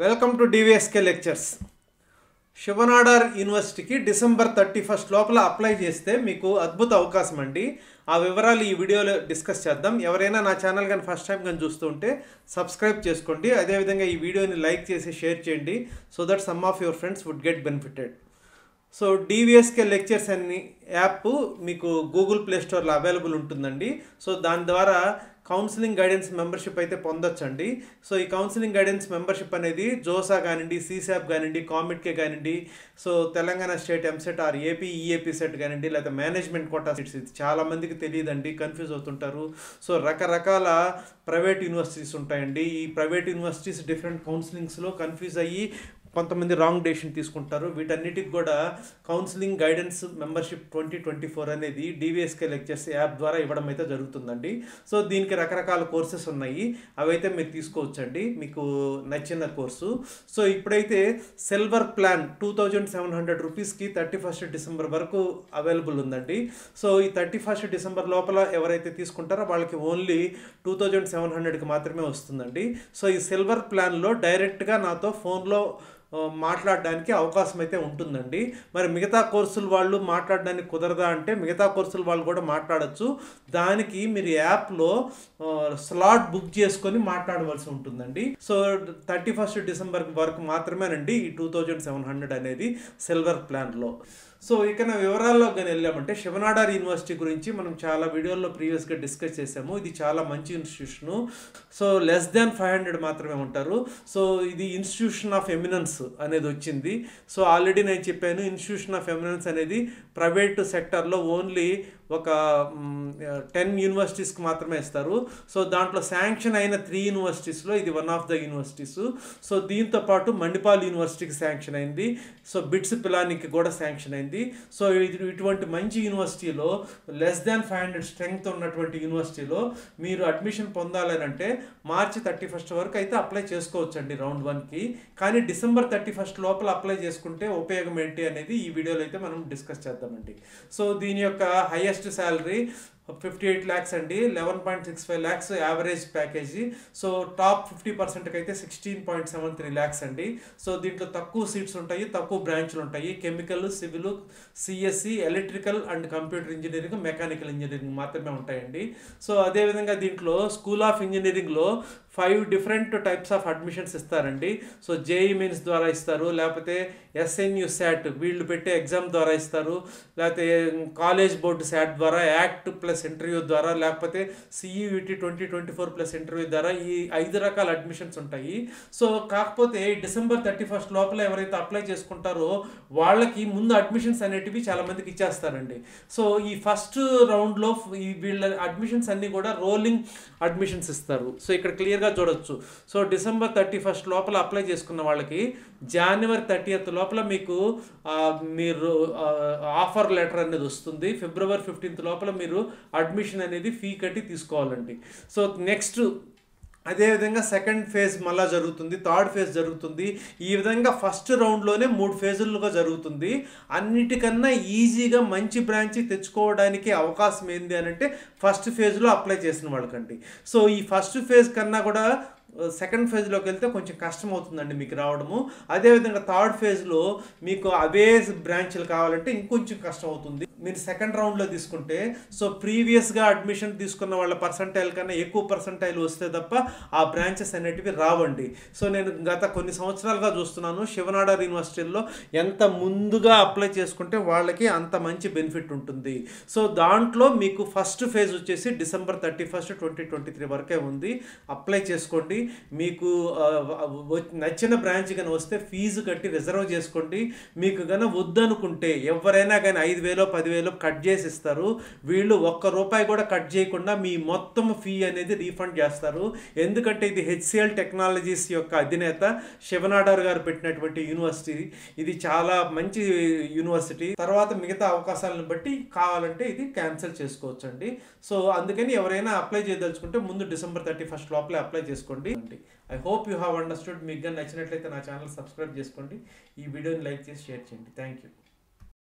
Welcome to DVSK lectures. Shiv Nadar యూనివర్సిటీకి December 31 లోపల apply చేస్తే మీకు అద్భుత అవకాశం అండి. ఆ వివరాలు ఈ వీడియోలో డిస్కస్ చేద్దాం. ఎవరైనా నా ఛానల్ కానీ ఫస్ట్ టైం కానీ చూస్తూ ఉంటే సబ్స్క్రైబ్ చేసుకోండి. అదేవిధంగా ఈ వీడియోని లైక్ చేసి షేర్ చేయండి so that some of your friends would get benefited. So DVSK lectures అనే యాప్ మీకు గూగుల్ ప్లే స్టోర్లో అవైలబుల్ ఉంటుందండి. సో దాని ద్వారా కౌన్సిలింగ్ గైడెన్స్ మెంబర్షిప్ అయితే పొందొచ్చండి. సో ఈ కౌన్సిలింగ్ గైడెన్స్ మెంబర్షిప్ అనేది జోసా కానివ్వండి, సీసాప్ కానివ్వండి, కామిట్కే కానివ్వండి, so Telangana state EAMCET or AP EAPCET కానివ్వండి, లేదా మేనేజ్మెంట్ కోటా సీట్స్, ఇది చాలామందికి తెలియదండి, కన్ఫ్యూజ్ అవుతుంటారు. సో రకరకాల ప్రైవేట్ యూనివర్సిటీస్ ఉంటాయండి. ఈ ప్రైవేట్ యూనివర్సిటీస్ డిఫరెంట్ కౌన్సిలింగ్స్లో కన్ఫ్యూజ్ అయ్యి కొంతమంది రాంగ్ డెసిషన్ తీసుకుంటారు. వీటన్నిటికి కూడా కౌన్సిలింగ్ గైడెన్స్ మెంబర్షిప్ 2024 అనేది డివిఎస్కే లెక్చర్స్ యాప్ ద్వారా ఇవ్వడం అయితే జరుగుతుందండి. సో దీనికి రకరకాల కోర్సెస్ ఉన్నాయి, అవైతే మీరు తీసుకోవచ్చండి మీకు నచ్చిన కోర్సు. సో ఇప్పుడైతే సిల్వర్ ప్లాన్ 2700 రూపీస్కి 31 డిసెంబర్ వరకు అవైలబుల్ ఉందండి. సో ఈ 31 డిసెంబర్ లోపల ఎవరైతే తీసుకుంటారో వాళ్ళకి ఓన్లీ 2700కి మాత్రమే వస్తుందండి. సో ఈ సిల్వర్ ప్లాన్లో డైరెక్ట్గా నాతో ఫోన్లో మాట్లాడడానికి అవకాశం అయితే ఉంటుందండి. మరి మిగతా కోర్సులు వాళ్ళు మాట్లాడడానికి కుదరదా అంటే మిగతా కోర్సులు వాళ్ళు కూడా మాట్లాడచ్చు. దానికి మీరు యాప్లో స్లాట్ బుక్ చేసుకొని మాట్లాడవలసి ఉంటుందండి. సో 31 డిసెంబర్ వరకు మాత్రమేనండి ఈ 2700 అనేది సిల్వర్ ప్లాన్లో. సో ఇక నా వివరాల్లో కానీ వెళ్ళామంటే శివనాడార్ యూనివర్సిటీ గురించి మనం చాలా వీడియోల్లో ప్రీవియస్గా డిస్కస్ చేసాము. ఇది చాలా మంచి ఇన్స్టిట్యూషను. సో లెస్ దాన్ 500 మాత్రమే ఉంటారు. సో ఇది ఇన్స్టిట్యూషన్ ఆఫ్ ఎమినెన్స్ అనేది వచ్చింది. సో ఆల్రెడీ నేను చెప్పాను, ఇన్స్టిట్యూషన్ ఆఫ్ ఎమినెన్స్ అనేది ప్రైవేట్ సెక్టర్లో ఓన్లీ ఒక 10 యూనివర్సిటీస్కి మాత్రమే ఇస్తారు. సో దాంట్లో శాంక్షన్ అయిన 3 యూనివర్సిటీస్లో ఇది one of the universities. So దీంతో పాటు మణిపాల్ యూనివర్సిటీకి శాంక్షన్ అయింది. సో బిట్స్ పిలానికి కూడా శాంక్షన్ అయింది. సో ఇటువంటి మంచి యూనివర్సిటీలో లెస్ దాన్ 500 స్ట్రెంగ్త్ ఉన్నటువంటి యూనివర్సిటీలో మీరు అడ్మిషన్ పొందాలని అంటే మార్చి 31 వరకు అయితే అప్లై చేసుకోవచ్చండి రౌండ్ 1కి. కానీ డిసెంబర్ 31 లోపల అప్లై చేసుకుంటే ఉపయోగం ఏంటి అనేది ఈ వీడియోలో అయితే మనం డిస్కస్ చేద్దామండి. సో దీని యొక్క హైయెస్ట్ శాలరీ 58 lakhs అండి, 11.65 lakhs average package. So top 50%కి అయితే 16.73 lakhs అండి. సో దీంట్లో తక్కువ సీట్స్ ఉంటాయి, తక్కువ బ్రాంచ్లు ఉంటాయి. Chemical, civil, CSC, electrical and computer engineering, mechanical engineering మాత్రమే ఉంటాయండి. సో అదేవిధంగా దీంట్లో స్కూల్ ఆఫ్ ఇంజనీరింగ్లో 5 డిఫరెంట్ టైప్స్ ఆఫ్ అడ్మిషన్స్ ఇస్తారండి. సో జేఈ మెయిన్స్ ద్వారా ఇస్తారు, లేకపోతే ఎస్ఎన్యు శాట్ వీళ్ళు పెట్టే ఎగ్జామ్ ద్వారా ఇస్తారు, లేకపోతే కాలేజ్ బోర్డు శాట్ ద్వారా, యాక్ట్ ప్లస్ ఇంటర్వ్యూ ద్వారా, లేకపోతే సిఈవిటి 2024 ప్లస్ ఇంటర్వ్యూ ద్వారా ఈ 5 రకాల అడ్మిషన్స్ ఉంటాయి. సో కాకపోతే డిసెంబర్ 31 లోపల ఎవరైతే అప్లై చేసుకుంటారో వాళ్ళకి ముందు అడ్మిషన్స్ అనేటివి చాలా మందికి ఇచ్చేస్తారండి. సో ఈ ఫస్ట్ రౌండ్లో ఈ వీళ్ళ అడ్మిషన్స్ అన్నీ కూడా రోలింగ్ అడ్మిషన్స్ ఇస్తారు. సో ఇక్కడ క్లియర్గా చూడొచ్చు. సో డిసెంబర్ 31 లోపల అప్లై చేసుకున్న వాళ్ళకి జనవరి 30th లోపల మీకు మీరు ఆఫర్ లెటర్ అనేది వస్తుంది. ఫిబ్రవరి 15th లోపల మీరు అడ్మిషన్ అనేది ఫీ కట్టి తీసుకోవాలండి. సో నెక్స్ట్ అదేవిధంగా సెకండ్ ఫేజ్ మళ్ళీ జరుగుతుంది, థర్డ్ ఫేజ్ జరుగుతుంది. ఈ విధంగా ఫస్ట్ రౌండ్లోనే 3 ఫేజులుగా జరుగుతుంది. అన్నిటికన్నా ఈజీగా మంచి బ్రాంచ్ తెచ్చుకోవడానికి అవకాశం ఏంది అని అంటే ఫస్ట్ ఫేజ్లో అప్లై చేసిన వాళ్ళకండి. సో ఈ ఫస్ట్ ఫేజ్ కన్నా కూడా సెకండ్ ఫేజ్లోకి వెళ్తే కొంచెం కష్టం అవుతుందండి మీకు రావడము. అదేవిధంగా థర్డ్ ఫేజ్లో మీకు అవే బ్రాంచ్లు కావాలంటే ఇంకొంచెం కష్టం అవుతుంది. మీరు సెకండ్ రౌండ్లో తీసుకుంటే సో ప్రీవియస్గా అడ్మిషన్ తీసుకున్న వాళ్ళ పర్సంటైల్ కన్నా ఎక్కువ పర్సంటైల్ వస్తే తప్ప ఆ బ్రాంచెస్ అనేటివి రావండి. సో నేను గత కొన్ని సంవత్సరాలుగా చూస్తున్నాను శివనాడార్ యూనివర్సిటీల్లో ఎంత ముందుగా అప్లై చేసుకుంటే వాళ్ళకి అంత మంచి బెనిఫిట్ ఉంటుంది. సో దాంట్లో మీకు ఫస్ట్ ఫేజ్ వచ్చేసి డిసెంబర్ 31, 2023 వరకే ఉంది. అప్లై చేసుకోండి. మీకు నచ్చిన బ్రాంచ్ కానీ వస్తే ఫీజు కట్టి రిజర్వ్ చేసుకోండి. మీకు కన్నా వద్దనుకుంటే ఎవరైనా కానీ 5,000 10,000 కట్ చేసి ఇస్తారు. వీళ్ళు ₹1 కూడా కట్ చేయకుండా మీ మొత్తం ఫీ అనేది రీఫండ్ చేస్తారు. ఎందుకంటే ఇది హెచ్సిఎల్ టెక్నాలజీస్ యొక్క అధినేత శివనాడార్ గారు పెట్టినటువంటి యూనివర్సిటీ. ఇది చాలా మంచి యూనివర్సిటీ. తర్వాత మిగతా అవకాశాలను బట్టి కావాలంటే ఇది క్యాన్సిల్ చేసుకోవచ్చు అండి. సో అందుకని ఎవరైనా అప్లై చేయదలుచుకుంటే ముందు డిసెంబర్ 31 లోపలే అప్లై చేసుకోండి. I hope you have understood. మీకు కానీ నచ్చినట్లయితే నా ఛానల్ సబ్స్క్రైబ్ చేసుకోండి, ఈ వీడియోని లైక్ చేసి షేర్ చేయండి. Thank you.